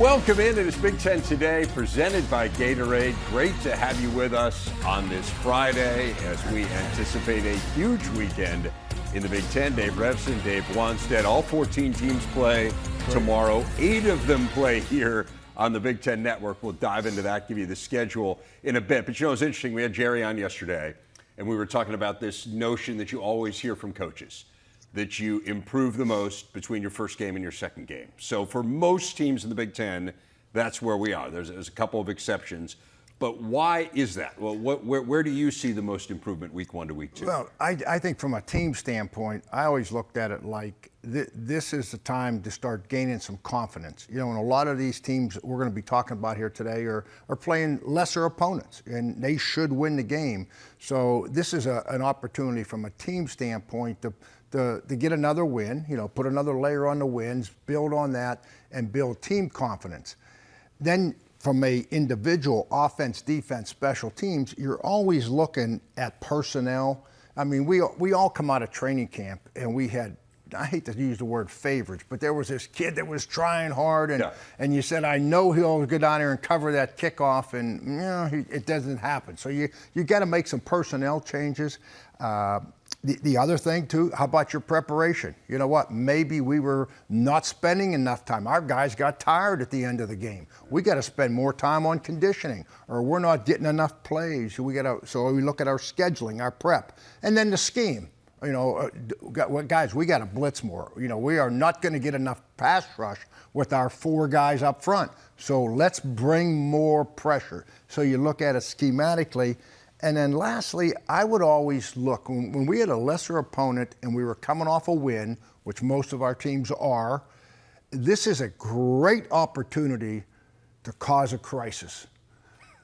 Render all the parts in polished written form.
Welcome in. It is Big Ten Today, presented by Gatorade. Great to have you with us on this Friday as we anticipate a huge weekend in the Big Ten. Dave Revson, Dave Wanstead, all 14 teams play tomorrow. 8 of them play here on the Big Ten Network. We'll dive into that, give you the schedule in a bit. But you know, it's interesting. We had Jerry on yesterday, and we were talking about this notion that you always hear from coaches, that you improve the most between your first game and your second game. So for most teams in the Big Ten, that's where we are. There's a couple of exceptions. But why is that? Well, where do you see the most improvement week 1 to week 2? Well, I think from a team standpoint, I always looked at it like this is the time to start gaining some confidence. You know, and a lot of these teams we're going to be talking about here today are playing lesser opponents, and they should win the game. So this is an opportunity from a team standpoint to get another win, you know, put another layer on the wins, build on that, and build team confidence. Then from a individual offense, defense, special teams, you're always looking at personnel. I mean, we all come out of training camp and we had, I hate to use the word favorites, but there was this kid that was trying hard, and you said, I know he'll go down there and cover that kickoff, and you know, it doesn't happen. So you got to make some personnel changes. The other thing, too, how about your preparation? You know what? Maybe we were not spending enough time. Our guys got tired at the end of the game. We got to spend more time on conditioning, or we're not getting enough plays. So we look at our scheduling, our prep, and then the scheme. You know, guys, we got to blitz more. You know, we are not going to get enough pass rush with our 4 guys up front. So let's bring more pressure. So you look at it schematically. And then lastly, I would always look, when we had a lesser opponent and we were coming off a win, which most of our teams are, this is a great opportunity to cause a crisis.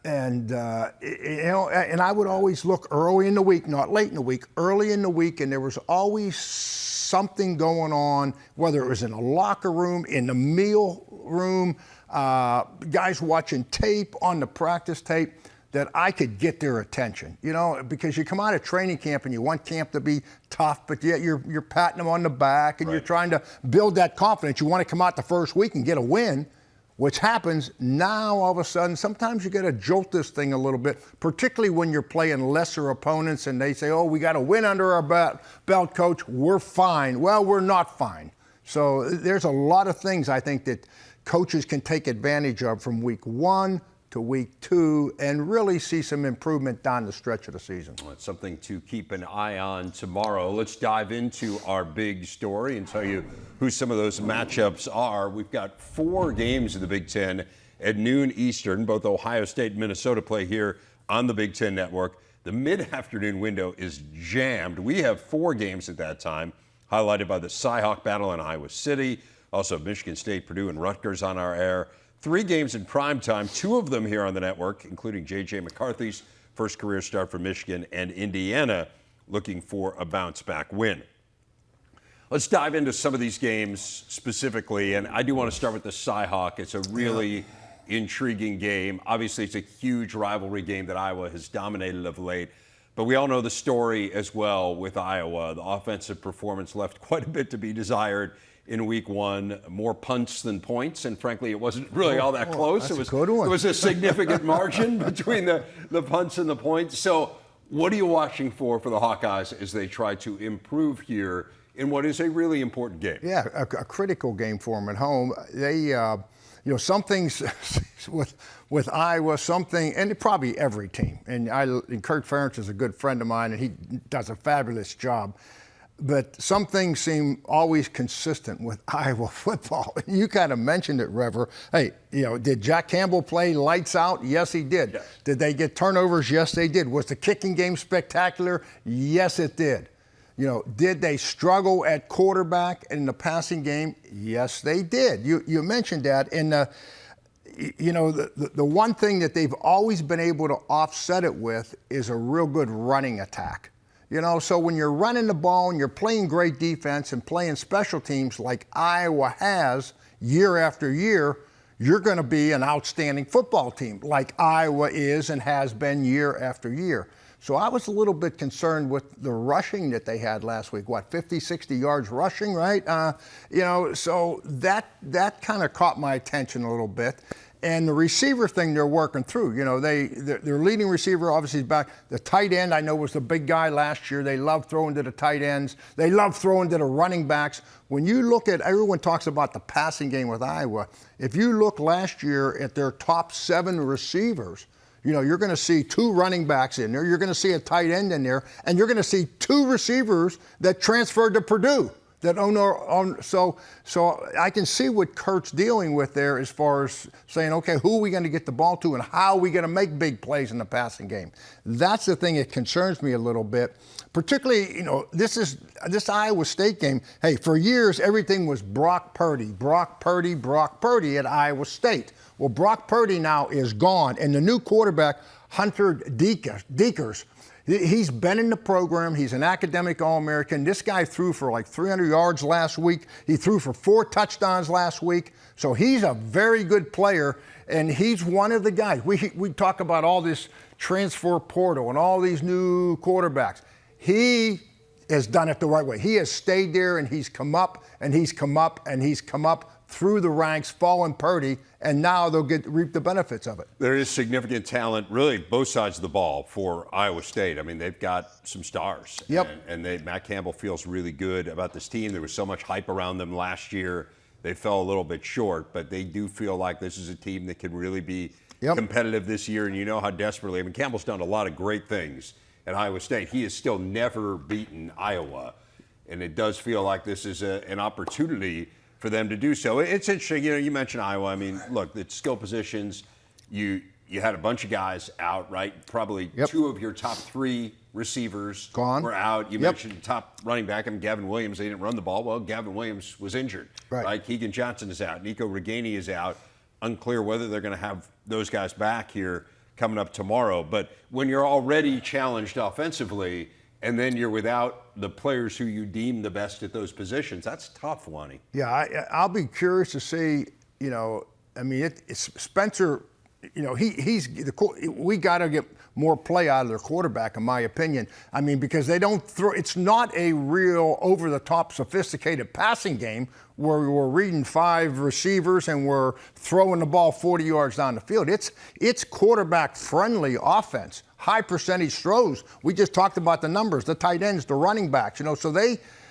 And, you know, and I would always look early in the week, not late in the week, early in the week, and there was always something going on, whether it was in a locker room, in the meal room, guys watching tape, on the practice tape, that I could get their attention, you know, because you come out of training camp and you want camp to be tough, but yet you're patting them on the back and You're trying to build that confidence. You want to come out the first week and get a win, which happens now all of a sudden. Sometimes you got to jolt this thing a little bit, particularly when you're playing lesser opponents and they say, oh, we got a win under our belt, coach. We're fine. Well, we're not fine. So there's a lot of things I think that coaches can take advantage of from week 1 to week 2 and really see some improvement down the stretch of the season. Well, it's something to keep an eye on tomorrow. Let's dive into our big story and tell you who some of those matchups are. We've got 4 games in the Big Ten at noon Eastern. Both Ohio State and Minnesota play here on the Big Ten Network. The mid-afternoon window is jammed. We have 4 games at that time, highlighted by the Cy-Hawk battle in Iowa City. Also, Michigan State, Purdue, and Rutgers on our air. 3 games in prime time, 2 of them here on the network, including J.J. McCarthy's first career start for Michigan, and Indiana looking for a bounce-back win. Let's dive into some of these games specifically, and I do want to start with the Cy-Hawk. It's a really intriguing game. Obviously, it's a huge rivalry game that Iowa has dominated of late, but we all know the story as well with Iowa. The offensive performance left quite a bit to be desired in week 1, more punts than points, and frankly, it wasn't really all that close. It was a significant margin between the punts and the points. So what are you watching for the Hawkeyes as they try to improve here in what is a really important game? Yeah, a critical game for them at home. They, you know, some things with Iowa, and probably every team, and Kurt Ferentz is a good friend of mine, and he does a fabulous job. But some things seem always consistent with Iowa football. You kind of mentioned it, Rever. Hey, you know, did Jack Campbell play lights out? Yes, he did. Yes. Did they get turnovers? Yes, they did. Was the kicking game spectacular? Yes, it did. You know, did they struggle at quarterback in the passing game? Yes, they did. You mentioned that. And, you know, the one thing that they've always been able to offset it with is a real good running attack. You know, so when you're running the ball and you're playing great defense and playing special teams like Iowa has year after year, you're going to be an outstanding football team like Iowa is and has been year after year. So I was a little bit concerned with the rushing that they had last week. 50, 60 yards rushing, right? So that kind of caught my attention a little bit. And the receiver thing they're working through. Their leading receiver obviously is back. The tight end I know was the big guy last year. They love throwing to the tight ends. They love throwing to the running backs. When you look at, everyone talks about the passing game with Iowa. If you look last year at their top 7 receivers, you're going to see 2 running backs in there. You're going to see a tight end in there, and you're going to see 2 receivers that transferred to Purdue. So I can see what Kurt's dealing with there as far as saying, okay, who are we going to get the ball to and how are we going to make big plays in the passing game? That's the thing that concerns me a little bit. Particularly, this Iowa State game, hey, for years everything was Brock Purdy at Iowa State. Well, Brock Purdy now is gone, and the new quarterback, Hunter Deekers, he's been in the program. He's an academic All-American. This guy threw for like 300 yards last week. He threw for 4 touchdowns last week. So he's a very good player, and he's one of the guys. We talk about all this transfer portal and all these new quarterbacks. He has done it the right way. He has stayed there, and he's come up, and he's come up, and he's come up through the ranks, following Purdy, and now they'll reap the benefits of it. There is significant talent, really, both sides of the ball for Iowa State. I mean, they've got some stars. Yep. And Matt Campbell feels really good about this team. There was so much hype around them last year. They fell a little bit short, but they do feel like this is a team that can really be competitive this year, and you know how desperately. I mean, Campbell's done a lot of great things at Iowa State. He has still never beaten Iowa, and it does feel like this is an opportunity for them to do so. It's interesting, you mentioned Iowa. I mean, look, the skill positions, you had a bunch of guys out, right? Probably 2 of your top 3 receivers were out. You mentioned top running back. I mean, Gavin Williams, they didn't run the ball. Well, Gavin Williams was injured, right? Keegan Johnson is out. Nico Reganey is out. Unclear whether they're going to have those guys back here coming up tomorrow. But when you're already challenged offensively, and then you're without the players who you deem the best at those positions, that's tough, Lonnie. Yeah, I'll be curious to see, it's Spencer, we got to get more play out of their quarterback, in my opinion. I mean, because they don't throw, it's not a real over-the-top sophisticated passing game where we're reading 5 receivers and we're throwing the ball 40 yards down the field. It's quarterback-friendly offense. High percentage throws. We just talked about the numbers, the tight ends, the running backs. So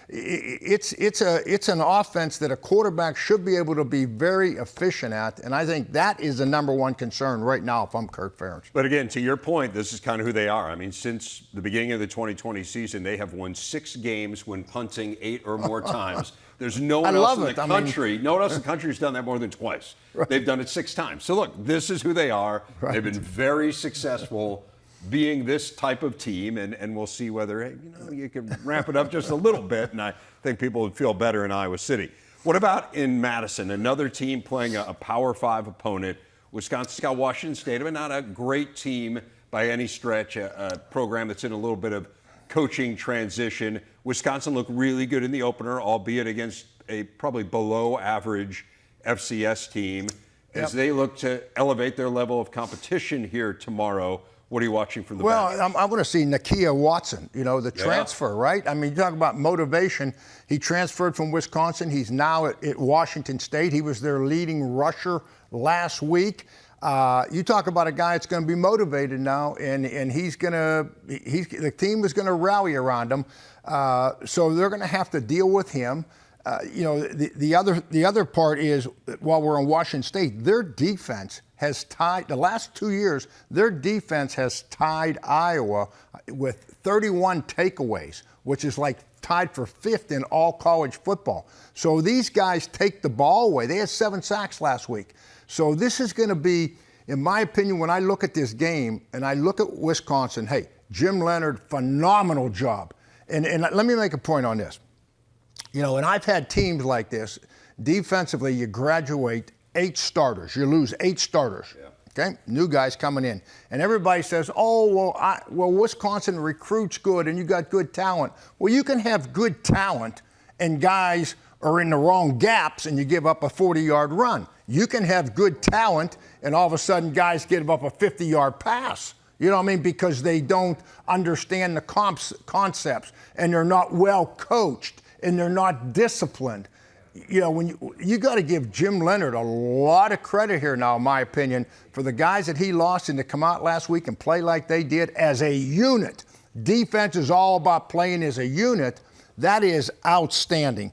it's an offense that a quarterback should be able to be very efficient at, and I think that is the number one concern right now if I'm Kirk Ferentz. But again, to your point, this is kind of who they are. I mean, since the beginning of the 2020 season, they have won 6 games when punting 8 or more times. There's no one else in the country. No one else in the country has done that more than twice. Right. They've done it 6 times. So look, this is who they are. Right. They've been very successful being this type of team, and we'll see whether you can ramp it up just a little bit, and I think people would feel better in Iowa City. What about in Madison? Another team playing a Power 5 opponent. Wisconsin's got Washington State, but not a great team by any stretch, a program that's in a little bit of coaching transition. Wisconsin looked really good in the opener, albeit against a probably below average FCS team. As they look to elevate their level of competition here tomorrow, what are you watching from the bench? Well, I want to see Nakia Watson, the transfer, right? I mean, you talk about motivation. He transferred from Wisconsin. He's now at Washington State. He was their leading rusher last week. You talk about a guy that's going to be motivated now, and the team is going to rally around him. So they're going to have to deal with him. The other part is, while we're on Washington State, their defense has tied, the last 2 years, their defense has tied Iowa with 31 takeaways, which is like tied for 5th in all college football. So these guys take the ball away. They had 7 sacks last week. So this is going to be, in my opinion, when I look at this game and I look at Wisconsin, hey, Jim Leonard, phenomenal job. And let me make a point on this. And I've had teams like this. Defensively, you graduate 8 starters. You lose 8 starters. Yeah. Okay, new guys coming in, and everybody says, "Oh, well, Wisconsin recruits good, and you got good talent." Well, you can have good talent, and guys are in the wrong gaps, and you give up a 40-yard run. You can have good talent, and all of a sudden, guys give up a 50-yard pass. You know what I mean? Because they don't understand the concepts, and they're not well coached, and they're not disciplined. You know, when you got to give Jim Leonhard a lot of credit here now, in my opinion, for the guys that he lost and to come out last week and play like they did as a unit. Defense is all about playing as a unit. That is outstanding.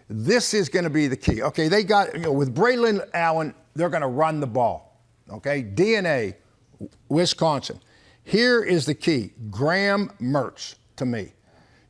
This is going to be the key. Okay, they got, with Braylon Allen, they're going to run the ball. Okay, DNA, Wisconsin. Here is the key. Graham Mertz, to me.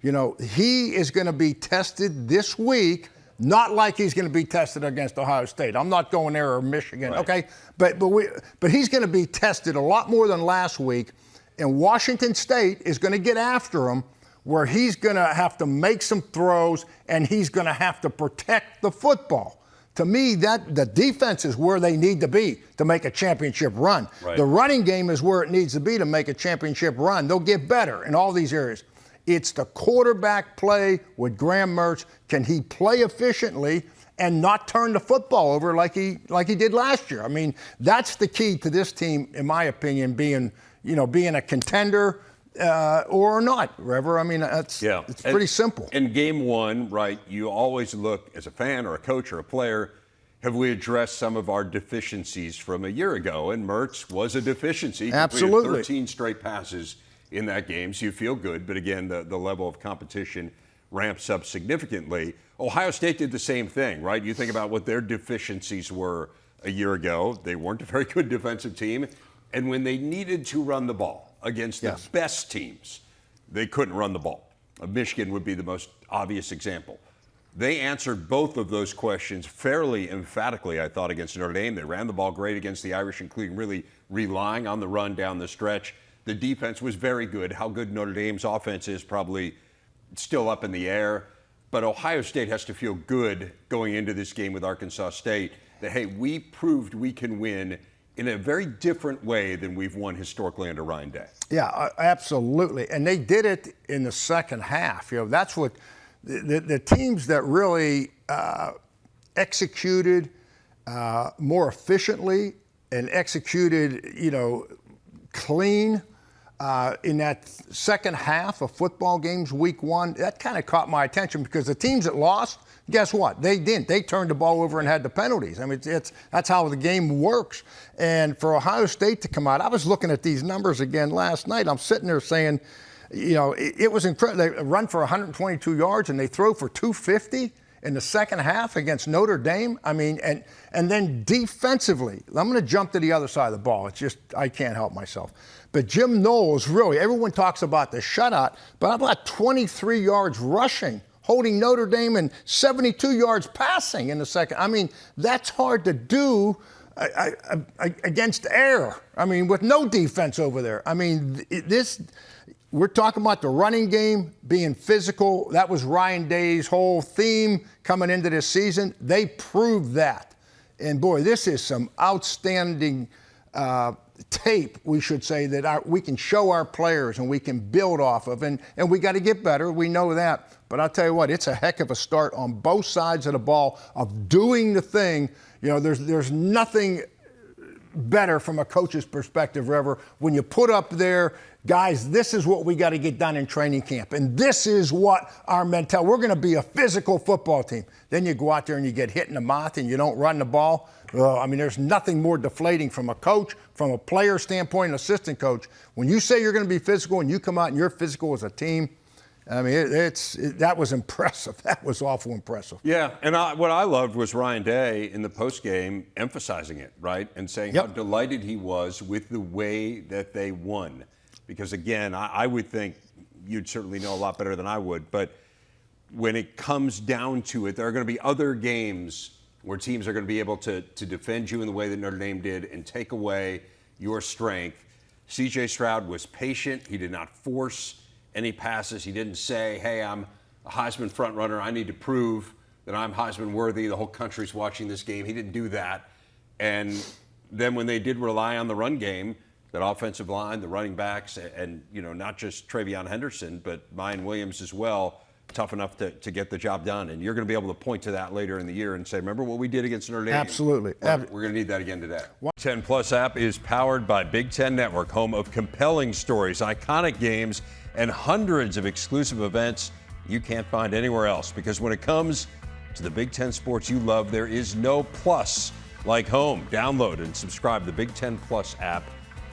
You know, he is going to be tested this week. Not like he's going to be tested against Ohio State. I'm not going there, or Michigan, right. Okay? But he's going to be tested a lot more than last week, and Washington State is going to get after him, where he's going to have to make some throws, and he's going to have to protect the football. To me, that the defense is where they need to be to make a championship run. Right. The running game is where it needs to be to make a championship run. They'll get better in all these areas. It's the quarterback play with Graham Mertz. Can he play efficiently and not turn the football over like he did last year? I mean, that's the key to this team, in my opinion, being a contender or not, Rever. I mean, it's pretty simple. In game one, right, you always look as a fan or a coach or a player, have we addressed some of our deficiencies from a year ago? And Mertz was a deficiency. Absolutely. 13 straight passes in that game, so you feel good. But again, the level of competition ramps up significantly. Ohio State did the same thing, right? You think about what their deficiencies were a year ago. They weren't a very good defensive team. And when they needed to run the ball against the best teams, they couldn't run the ball. Michigan would be the most obvious example. They answered both of those questions fairly emphatically, I thought, against Notre Dame. They ran the ball great against the Irish, including really relying on the run down the stretch. The defense was very good. How good Notre Dame's offense is probably still up in the air. But Ohio State has to feel good going into this game with Arkansas State that, hey, we proved we can win in a very different way than we've won historically under Ryan Day. Yeah, absolutely. And they did it in the second half. You know, that's what the teams that really executed more efficiently and executed, clean in that second half of football games, week one, that kind of caught my attention, because the teams that lost, guess what? They didn't. They turned the ball over and had the penalties. I mean, that's how the game works. And for Ohio State to come out, I was looking at these numbers again last night. I'm sitting there saying, it was incredible. They run for 122 yards and they throw for 250 in the second half against Notre Dame. I mean, and then defensively, I'm going to jump to the other side of the ball. It's just, I can't help myself. But Jim Knowles, really, everyone talks about the shutout, but about 23 yards rushing, holding Notre Dame, and 72 yards passing in the second. I mean, that's hard to do against air. I mean, with no defense over there. I mean, we're talking about the running game being physical. That was Ryan Day's whole theme coming into this season. They proved that. And boy, this is some outstanding tape, we should say, that we can show our players and we can build off of. And we got to get better. We know that. But I'll tell you what, it's a heck of a start on both sides of the ball of doing the thing. There's nothing better from a coach's perspective, Rever, when you put up there, guys, this is what we got to get done in training camp. And this is what our mentality, we're going to be a physical football team. Then you go out there and you get hit in the mouth and you don't run the ball. I mean, there's nothing more deflating from a coach, from a player standpoint, an assistant coach. When you say you're going to be physical and you come out and you're physical as a team, I mean, that was impressive. That was awful impressive. Yeah, and what I loved was Ryan Day in the postgame emphasizing it, right, and saying how delighted he was with the way that they won. Because, again, I would think you'd certainly know a lot better than I would, but when it comes down to it, there are going to be other games where teams are going to be able to defend you in the way that Notre Dame did and take away your strength. C.J. Stroud was patient. He did not force any passes. He didn't say, hey, I'm a Heisman front runner. I need to prove that I'm Heisman worthy. The whole country's watching this game. He didn't do that. And then when they did rely on the run game, that offensive line, the running backs, and not just Travion Henderson, but Mayan Williams as well, tough enough to get the job done. And you're going to be able to point to that later in the year and say, remember what we did against Notre Dame? Absolutely. We're going to need that again today. 10 Plus app is powered by Big Ten Network, home of compelling stories, iconic games, and hundreds of exclusive events you can't find anywhere else. Because when it comes to the Big Ten sports you love, there is no plus like home. Download and subscribe to the Big Ten Plus app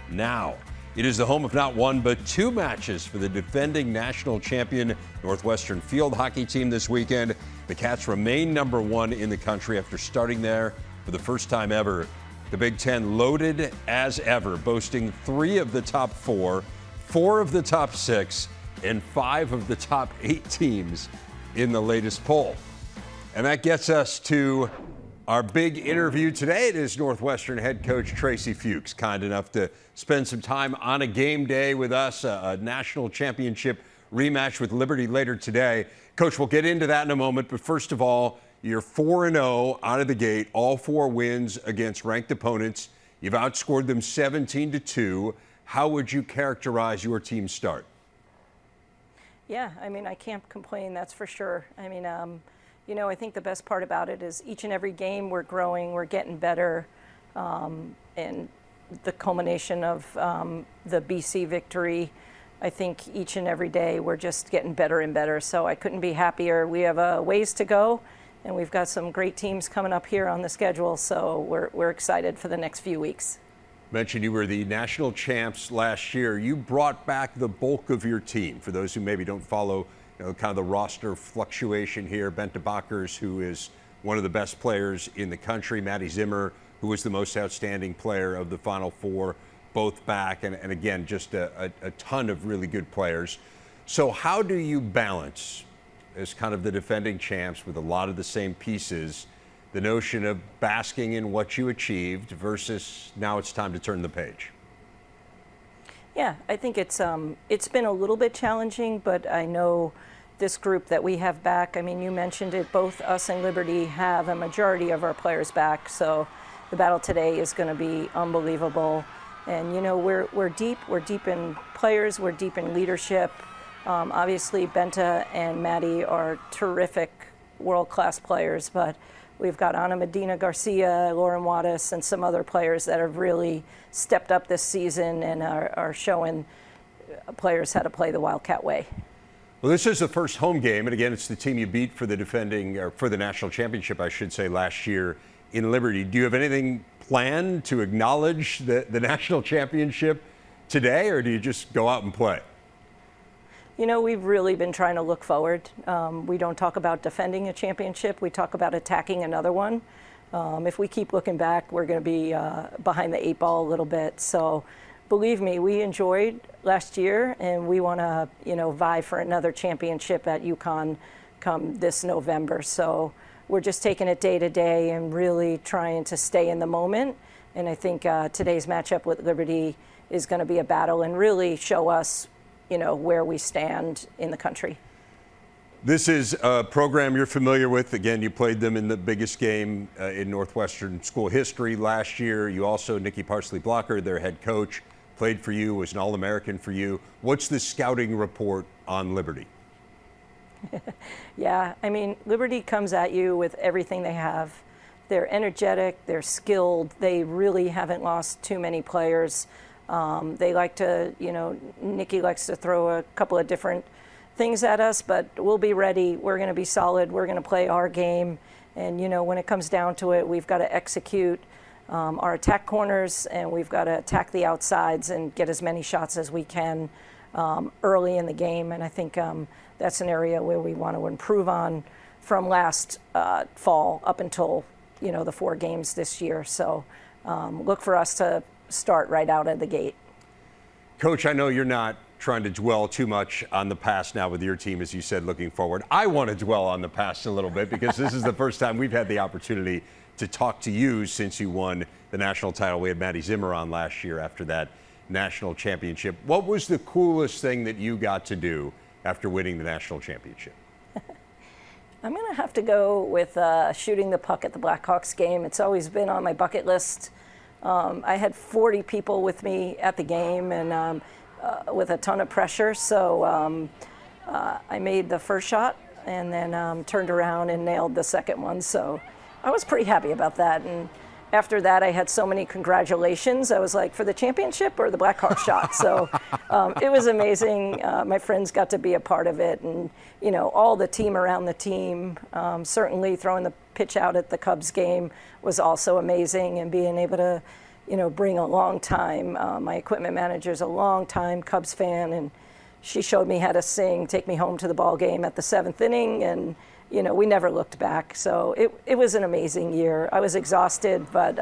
now. It is the home of not one, but two matches for the defending national champion Northwestern field hockey team this weekend. The Cats remain number one in the country after starting there for the first time ever. The Big Ten loaded as ever, boasting 3 of the top 4, 4 of the top 6, and 5 of the top 8 teams in the latest poll. And that gets us to our big interview today. It is Northwestern head coach Tracy Fuchs, kind enough to spend some time on a game day with us, a national championship rematch with Liberty later today. Coach, we'll get into that in a moment, but first of all, you're 4-0 out of the gate, all 4 wins against ranked opponents. You've outscored them 17-2. How would you characterize your team's start? Yeah, I mean, I can't complain, that's for sure. I mean, you know, I think the best part about it is each and every game we're growing, we're getting better. And the culmination of the BC victory, I think each and every day we're just getting better and better. So I couldn't be happier. We have a ways to go, and we've got some great teams coming up here on the schedule. So we're excited for the next few weeks. Mentioned you were the national champs last year. You brought back the bulk of your team. For those who maybe don't follow, kind of the roster fluctuation here, Bente Bakers, who is one of the best players in the country, Maddie Zimmer, who was the most outstanding player of the Final Four, both back, and again, just a ton of really good players. So how do you balance, as kind of the defending champs with a lot of the same pieces, the notion of basking in what you achieved versus now it's time to turn the page? Yeah, I think it's been a little bit challenging, but I know this group that we have back, I mean, you mentioned it, both us and Liberty have a majority of our players back, so the battle today is going to be unbelievable. And, you know, we're deep in players, we're deep in leadership. Obviously, Bente and Maddie are terrific, world-class players, but we've got Ana Medina Garcia, Lauren Wattis, and some other players that have really stepped up this season and are showing players how to play the Wildcat way. Well, this is the first home game, and again, it's the team you beat for the defending, or for the national championship, I should say, last year in Liberty. Do you have anything planned to acknowledge the national championship today, or do you just go out and play? You know, we've really been trying to look forward. We don't talk about defending a championship. We talk about attacking another one. If we keep looking back, we're going to be behind the 8 ball a little bit. So believe me, we enjoyed last year, and we want to, vie for another championship at UConn come this November. So we're just taking it day to day and really trying to stay in the moment. And I think today's matchup with Liberty is going to be a battle and really show us where we stand in the country. This is a program you're familiar with. Again, you played them in the biggest game in Northwestern school history last year. You also, Nikki Parsley-Blocker, their head coach, played for you, was an All-American for you. What's the scouting report on Liberty? Yeah, I mean, Liberty comes at you with everything they have. They're energetic, they're skilled, they really haven't lost too many players. They like to, Nikki likes to throw a couple of different things at us, but we'll be ready. We're going to be solid. We're going to play our game. And, when it comes down to it, we've got to execute our attack corners, and we've got to attack the outsides and get as many shots as we can early in the game. And I think that's an area where we want to improve on from last fall up until, the 4 games this year. So look for us to start right out of the gate. Coach, I know you're not trying to dwell too much on the past now with your team, as you said, looking forward. I want to dwell on the past a little bit because this is the first time we've had the opportunity to talk to you since you won the national title. We had Maddie Zimmer on last year after that national championship. What was the coolest thing that you got to do after winning the national championship? I'm going to have to go with shooting the puck at the Blackhawks game. It's always been on my bucket list. I had 40 people with me at the game and with a ton of pressure. So I made the first shot and then turned around and nailed the second one. So I was pretty happy about that. And after that, I had so many congratulations. I was like, for the championship or the Blackhawks shot? So it was amazing. My friends got to be a part of it, and all the team around the team. Certainly, throwing the pitch out at the Cubs game was also amazing, and being able to, bring a long time. My equipment manager's a long time Cubs fan, and she showed me how to sing "Take Me Home to the Ball Game" at the 7th inning, and we never looked back. So it was an amazing year. I was exhausted, but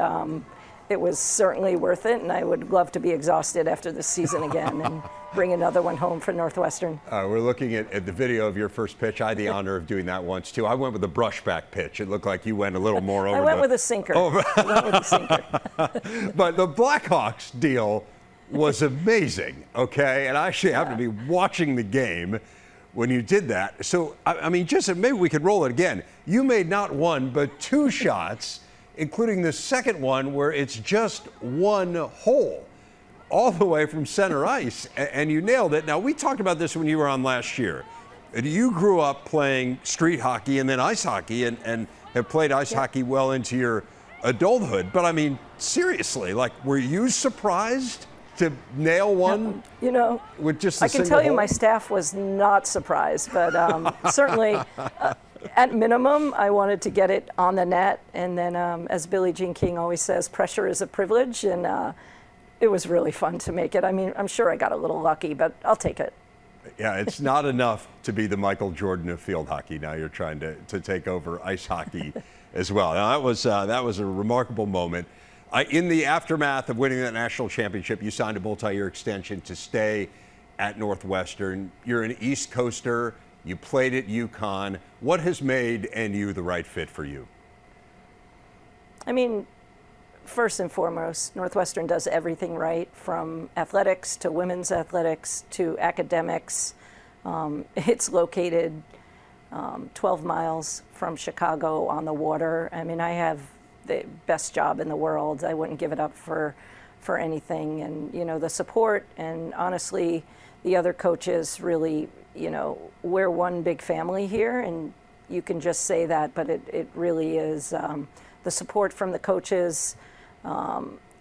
it was certainly worth it, and I would love to be exhausted after this season again and bring another one home for Northwestern. We're looking at the video of your first pitch. I had the honor of doing that once, too. I went with a brushback pitch. It looked like you went a little more over I went with a sinker. I went with a sinker. But the Blackhawks deal was amazing, okay? And I actually happened to be watching the game when you did that. So, I mean, just maybe we could roll it again. You made not one, but 2 shots, including the second one where it's just one hole all the way from center ice, and you nailed it. Now, we talked about this when you were on last year. You grew up playing street hockey and then ice hockey and have played ice hockey well into your adulthood. But, I mean, seriously, were you surprised to nail one? With just I can tell you my staff was not surprised, but certainly at minimum, I wanted to get it on the net. And then, as Billie Jean King always says, pressure is a privilege, and it was really fun to make it. I mean, I'm sure I got a little lucky, but I'll take it. Yeah, it's not enough to be the Michael Jordan of field hockey. Now you're trying to take over ice hockey as well. Now, that was a remarkable moment. In the aftermath of winning that national championship, you signed a multi-year extension to stay at Northwestern. You're an East Coaster. You played at UConn. What has made NU the right fit for you? I mean, first and foremost, Northwestern does everything right, from athletics to women's athletics to academics. It's located 12 miles from Chicago on the water. I mean, I have the best job in the world. I wouldn't give it up for anything. And, the support, and honestly, the other coaches really, we're one big family here, and you can just say that, but it really is the support from the coaches,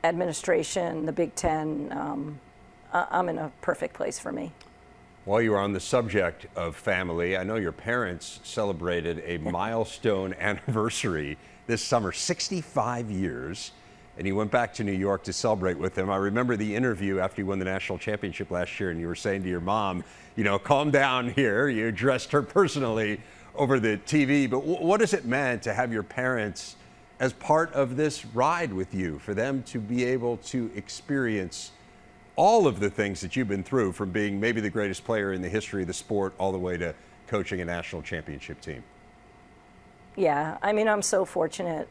administration, the Big Ten. I'm in a perfect place for me. While you were on the subject of family, I know your parents celebrated a milestone anniversary this summer, 65 years, and you went back to New York to celebrate with them. I remember the interview after you won the national championship last year, and you were saying to your mom, calm down here. You addressed her personally over the TV, but what has it meant to have your parents as part of this ride with you, for them to be able to experience all of the things that you've been through, from being maybe the greatest player in the history of the sport all the way to coaching a national championship team? Yeah, I mean, I'm so fortunate.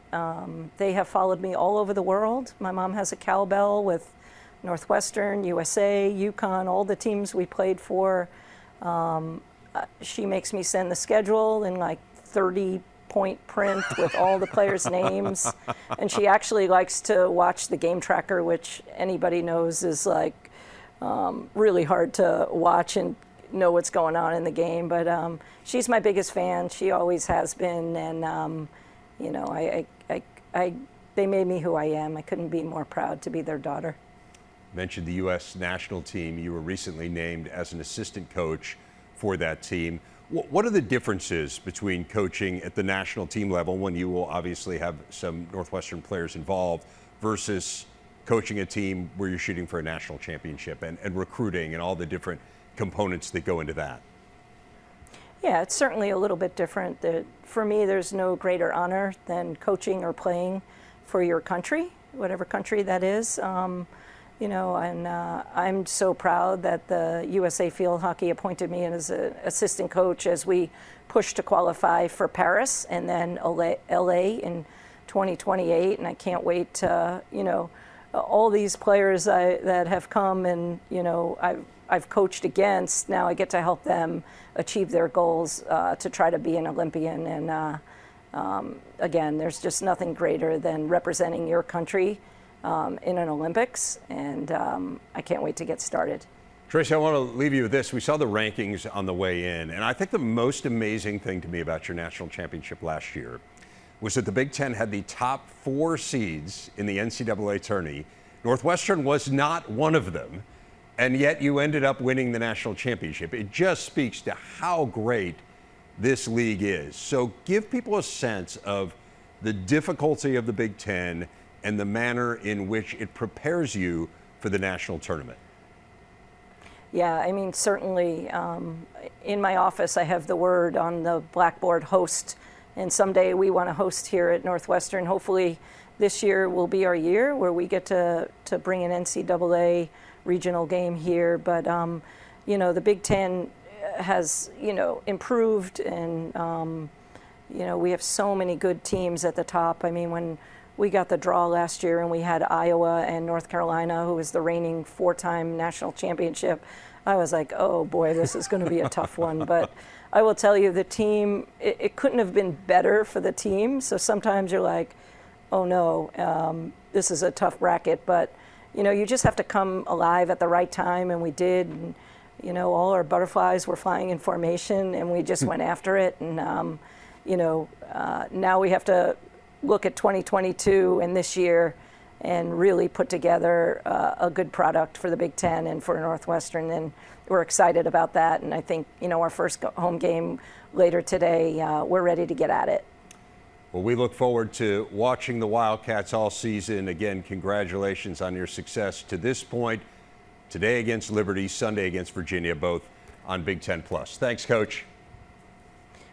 They have followed me all over the world. My mom has a cowbell with Northwestern, USA, UConn, all the teams we played for. She makes me send the schedule in 30-point print with all the players' names. And she actually likes to watch the game tracker, which anybody knows is really hard to watch and know what's going on in the game. But she's my biggest fan. She always has been. And, they made me who I am. I couldn't be more proud to be their daughter. Mentioned the U.S. national team. You were recently named as an assistant coach for that team. What are the differences between coaching at the national team level, when you will obviously have some Northwestern players involved, versus coaching a team where you're shooting for a national championship, and recruiting and all the different components that go into that? Yeah, it's certainly a little bit different. For me, there's no greater honor than coaching or playing for your country, whatever country that is. And I'm so proud that the USA Field Hockey appointed me as an assistant coach as we push to qualify for Paris and then LA in 2028. And I can't wait to, all these players that have come and, I've coached against, now I get to help them achieve their goals to try to be an Olympian. And again, there's just nothing greater than representing your country in an Olympics, and I can't wait to get started. Tracy, I want to leave you with this. We saw the rankings on the way in, and I think the most amazing thing to me about your national championship last year was that the Big Ten had the top 4 seeds in the NCAA tourney. Northwestern was not one of them, and yet you ended up winning the national championship. It just speaks to how great this league is. So give people a sense of the difficulty of the Big Ten and the manner in which it prepares you for the national tournament. Yeah, I mean, certainly in my office I have the word on the blackboard, host, and someday we want to host here at Northwestern. Hopefully this year will be our year where we get to bring an NCAA regional game here. But, you know, the Big Ten has, you know, improved, and, you know, we have so many good teams at the top. I mean, when we got the draw last year and we had Iowa and North Carolina, who was the reigning 4-time national championship, I was like, oh boy, this is going to be a tough one. But I will tell you, the team, it couldn't have been better for the team. So sometimes you're like, oh no, this is a tough bracket. But, you know, you just have to come alive at the right time, and we did. And, you know, all our butterflies were flying in formation, and we just went after it. And, you know, now we have to look at 2022 and this year and really put together a good product for the Big Ten and for Northwestern, and we're excited about that. And I think, you know, our first home game later today, we're ready to get at it. Well, we look forward to watching the Wildcats all season. Again, congratulations on your success to this point. Today against Liberty, Sunday against Virginia, both on Big Ten Plus. Thanks, Coach.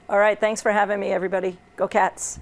All right, thanks for having me, everybody. Go Cats.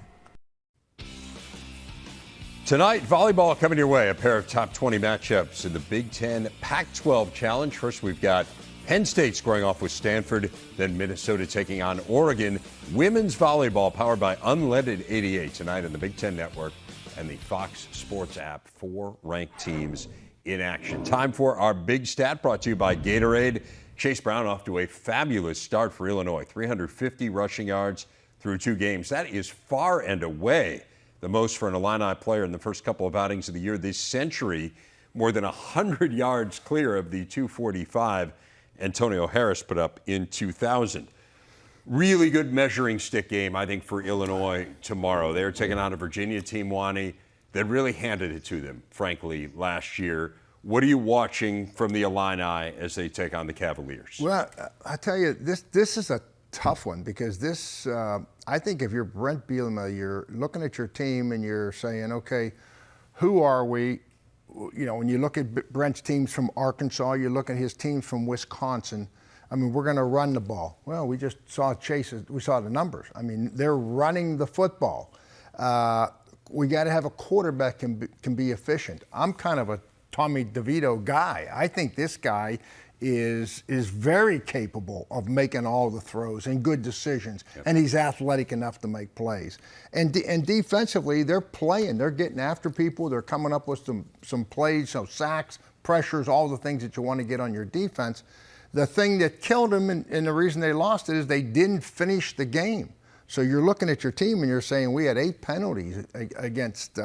Tonight, volleyball coming your way. A pair of top 20 matchups in the Big Ten Pac-12 Challenge. First, we've got Penn State squaring off with Stanford, then Minnesota taking on Oregon. Women's volleyball powered by Unleaded 88 tonight on the Big Ten Network and the Fox Sports app. 4 ranked teams in action. Time for our big stat brought to you by Gatorade. Chase Brown off to a fabulous start for Illinois. 350 rushing yards through 2 games. That is far and away the most for an Illini player in the first couple of outings of the year this century. More than 100 yards clear of the 245 Antonio Harris put up in 2000. Really good measuring stick game, I think, for Illinois tomorrow. They're taking on a Virginia team, Wani, that really handed it to them, frankly, last year. What are you watching from the Illini as they take on the Cavaliers? Well, I tell you, this is a tough one, because this, I think if you're Brent Bielema, you're looking at your team and you're saying, okay, who are we? You know, when you look at Brent's teams from Arkansas, you look at his teams from Wisconsin. I mean, we're going to run the ball. Well, we just saw Chase. We saw the numbers. I mean, they're running the football. We got to have a quarterback can be efficient. I'm kind of a Tommy DeVito guy. I think this guy is very capable of making all the throws and good decisions, and he's athletic enough to make plays. And defensively, they're playing. They're getting after people. They're coming up with some plays, some sacks, pressures, all the things that you want to get on your defense. The thing that killed them, and the reason they lost it, is they didn't finish the game. So you're looking at your team and you're saying, we had 8 penalties against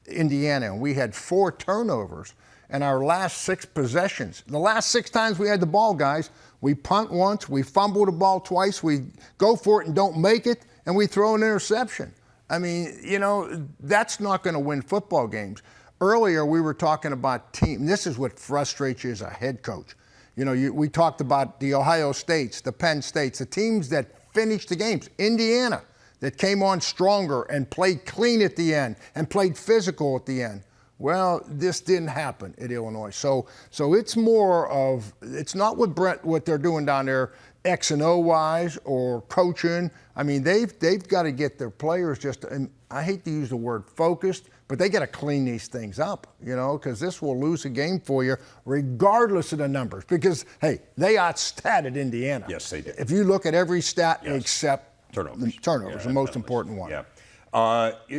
Indiana, and we had 4 turnovers. And our last 6 possessions, the last 6 times we had the ball, guys, we punt once, we fumble the ball twice, we go for it and don't make it, and we throw an interception. I mean, you know, that's not going to win football games. Earlier, we were talking about team. This is what frustrates you as a head coach. You know, we talked about the Ohio States, the Penn States, the teams that finished the games. Indiana, that came on stronger and played clean at the end and played physical at the end. Well, this didn't happen at Illinois. So it's more of, it's not what they're doing down there X and O wise or coaching. I mean, they've got to get their players just, and I hate to use the word focused, but they got to clean these things up, you know, because this will lose a game for you regardless of the numbers. Because, hey, they outstatted Indiana. Yes, they did. If you look at every stat except turnovers, the most important one. Yeah.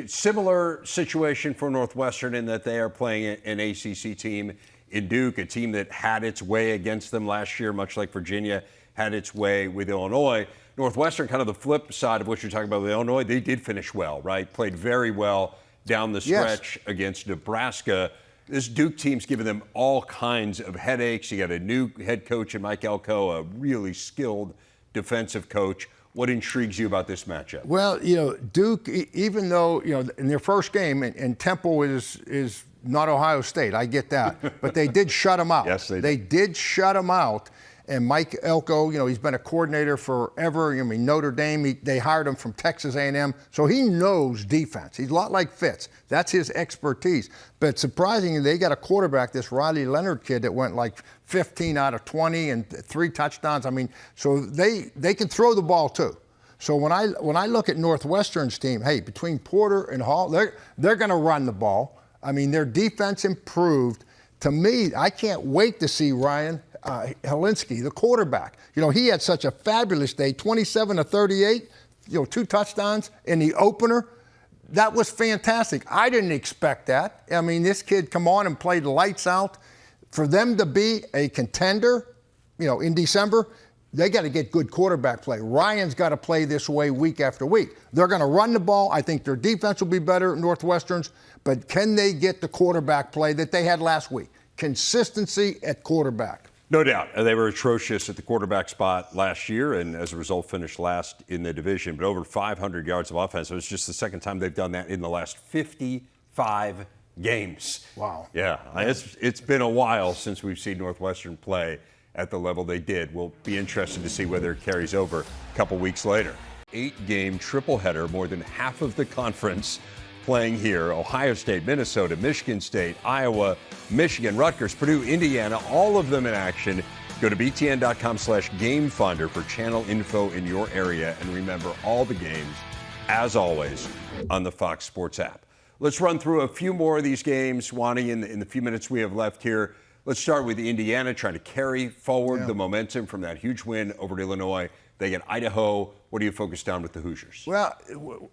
Similar situation for Northwestern in that they are playing an ACC team in Duke, a team that had its way against them last year, much like Virginia had its way with Illinois. Northwestern, kind of the flip side of what you're talking about with Illinois, they did finish well, right? Played very well down the stretch against Nebraska. This Duke team's giving them all kinds of headaches. You got a new head coach in Mike Elko, a really skilled defensive coach. What intrigues you about this matchup? Well, Duke, even though, in their first game, and Temple is not Ohio State, I get that, but they did shut them out. Yes, they did. They did shut them out. And Mike Elko, he's been a coordinator forever. Notre Dame, they hired him from Texas A&M, so he knows defense. He's a lot like Fitz. That's his expertise. But surprisingly, they got a quarterback, this Riley Leonard kid, that went like 15 out of 20 and 3 touchdowns. So they can throw the ball too. So when I look at Northwestern's team, hey, between Porter and Hall, they're going to run the ball. Their defense improved. To me, I can't wait to see Ryan Helinski, the quarterback. He had such a fabulous day, 27 to 38, 2 touchdowns in the opener. That was fantastic. I didn't expect that. This kid come on and played lights out. For them to be a contender, in December, they got to get good quarterback play. Ryan's got to play this way week after week. They're going to run the ball. I think their defense will be better at Northwestern's, but can they get the quarterback play that they had last week? Consistency at quarterback. No doubt. They were atrocious at the quarterback spot last year and as a result finished last in the division, but over 500 yards of offense. It was just the second time they've done that in the last 55 games. Wow. Yeah, it's been a while since we've seen Northwestern play at the level they did. We'll be interested to see whether it carries over a couple weeks later. 8-game triple header, more than half of the conference playing here. Ohio State, Minnesota, Michigan State, Iowa, Michigan, Rutgers, Purdue, Indiana, all of them in action. Go to btn.com/gamefinder for channel info in your area. And remember, all the games, as always, on the Fox Sports app. Let's run through a few more of these games, Wani, in the few minutes we have left here. Let's start with Indiana trying to carry forward the momentum from that huge win over at Illinois. They get Idaho. What are you focused on with the Hoosiers? Well,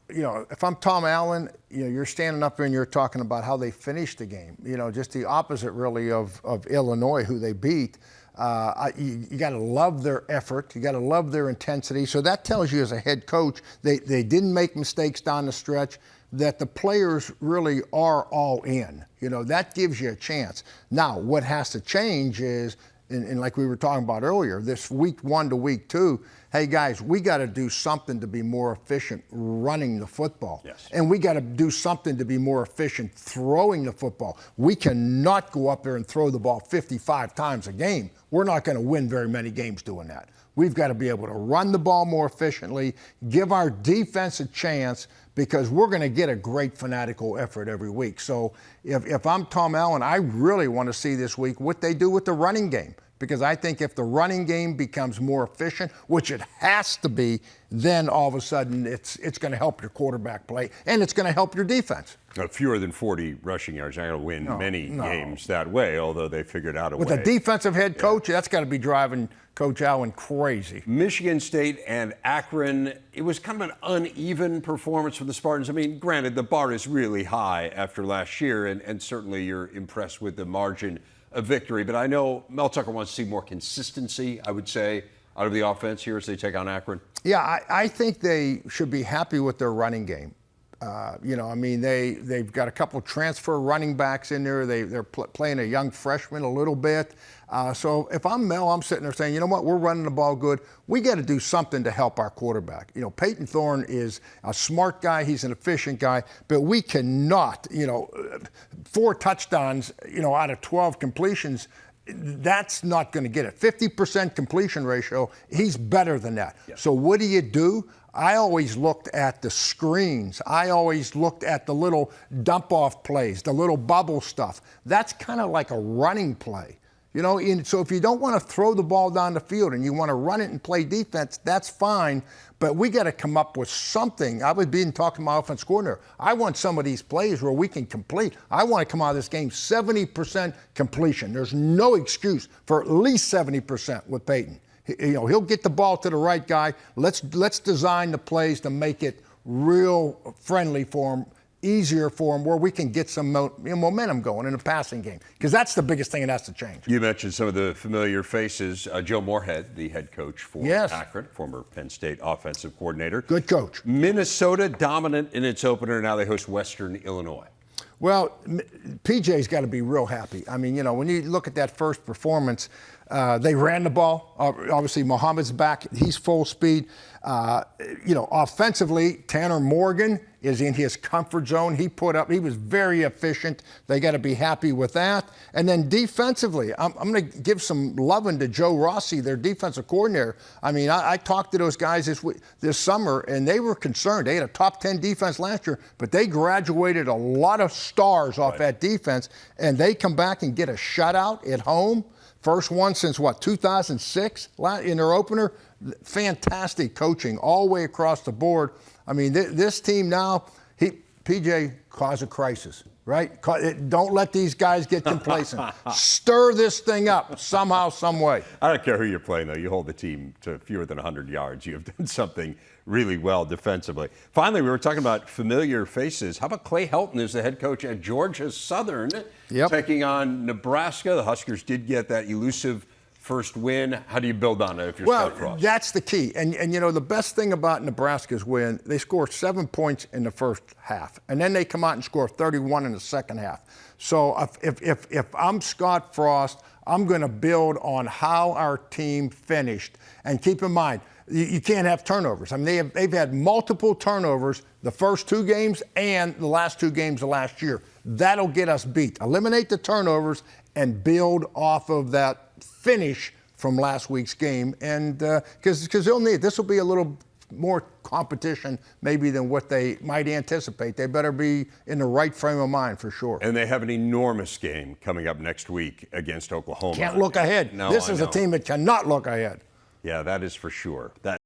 if I'm Tom Allen, you're standing up here and you're talking about how they finished the game. Just the opposite, really, of Illinois, who they beat. You got to love their effort. You got to love their intensity. So that tells you as a head coach, they didn't make mistakes down the stretch, that the players really are all in. That gives you a chance. Now, what has to change is, and like we were talking about earlier, this week 1 to week 2, hey guys, we got to do something to be more efficient running the football. Yes. And we got to do something to be more efficient throwing the football. We cannot go up there and throw the ball 55 times a game. We're not going to win very many games doing that. We've got to be able to run the ball more efficiently, give our defense a chance, because we're going to get a great fanatical effort every week. So if I'm Tom Allen, I really want to see this week what they do with the running game. Because I think if the running game becomes more efficient, which it has to be, then all of a sudden it's going to help your quarterback play, and it's going to help your defense. Fewer than 40 rushing yards. You're not going to win many games that way, although they figured out a way. With a defensive head coach, that's got to be driving Coach Allen crazy. Michigan State and Akron, it was kind of an uneven performance from the Spartans. Granted, the bar is really high after last year, and certainly you're impressed with the margin of victory. But I know Mel Tucker wants to see more consistency, I would say, out of the offense here as they take on Akron. Yeah, I think they should be happy with their running game. They've got a couple of transfer running backs in there. They're playing a young freshman a little bit. So if I'm Mel, I'm sitting there saying, you know what, we're running the ball good. We got to do something to help our quarterback. Peyton Thorne is a smart guy. He's an efficient guy. But we cannot, 4 touchdowns, out of 12 completions, that's not going to get it. 50% completion ratio, he's better than that. Yes. So what do? I always looked at the screens. I always looked at the little dump-off plays, the little bubble stuff. That's kind of like a running play. So if you don't want to throw the ball down the field and you want to run it and play defense, that's fine. But we got to come up with something. I was talking to my offense coordinator. I want some of these plays where we can complete. I want to come out of this game 70% completion. There's no excuse for at least 70% with Peyton. He'll get the ball to the right guy. Let's design the plays to make it real friendly for him, easier for him, where we can get some momentum going in the passing game. Because that's the biggest thing that has to change. You mentioned some of the familiar faces. Joe Moorhead, the head coach for Akron, former Penn State offensive coordinator. Good coach. Minnesota dominant in its opener. Now they host Western Illinois. Well, PJ's got to be real happy. I mean, when you look at that first performance, they ran the ball. Obviously, Muhammad's back. He's full speed. Offensively, Tanner Morgan is in his comfort zone. He was very efficient. They got to be happy with that. And then defensively, I'm going to give some loving to Joe Rossi, their defensive coordinator. I mean, I talked to those guys this summer, and they were concerned. They had a top 10 defense last year, but they graduated a lot of stars off that defense, and they come back and get a shutout at home. First one since, 2006 in their opener. Fantastic coaching all the way across the board. I mean, this team now, PJ caused a crisis, right? Don't let these guys get complacent. Stir this thing up somehow, some way. I don't care who you're playing, though. You hold the team to fewer than 100 yards. You have done something really well defensively. Finally, we were talking about familiar faces. How about Clay Helton as the head coach at Georgia Southern, taking on Nebraska? The Huskers did get that elusive first win. How do you build on it if you're Scott Frost? That's the key. And the best thing about Nebraska's win, they score 7 points in the first half, and then they come out and score 31 in the second half. So if I'm Scott Frost, I'm going to build on how our team finished. And keep in mind, you can't have turnovers. I mean, they've had multiple turnovers the first 2 games and the last 2 games of last year. That'll get us beat. Eliminate the turnovers and build off of that finish from last week's game. And because they'll need, this will be a little more competition maybe than what they might anticipate. They better be in the right frame of mind for sure. And they have an enormous game coming up next week against Oklahoma. Can't look ahead. No, this is a team that cannot look ahead. Yeah, that is for sure.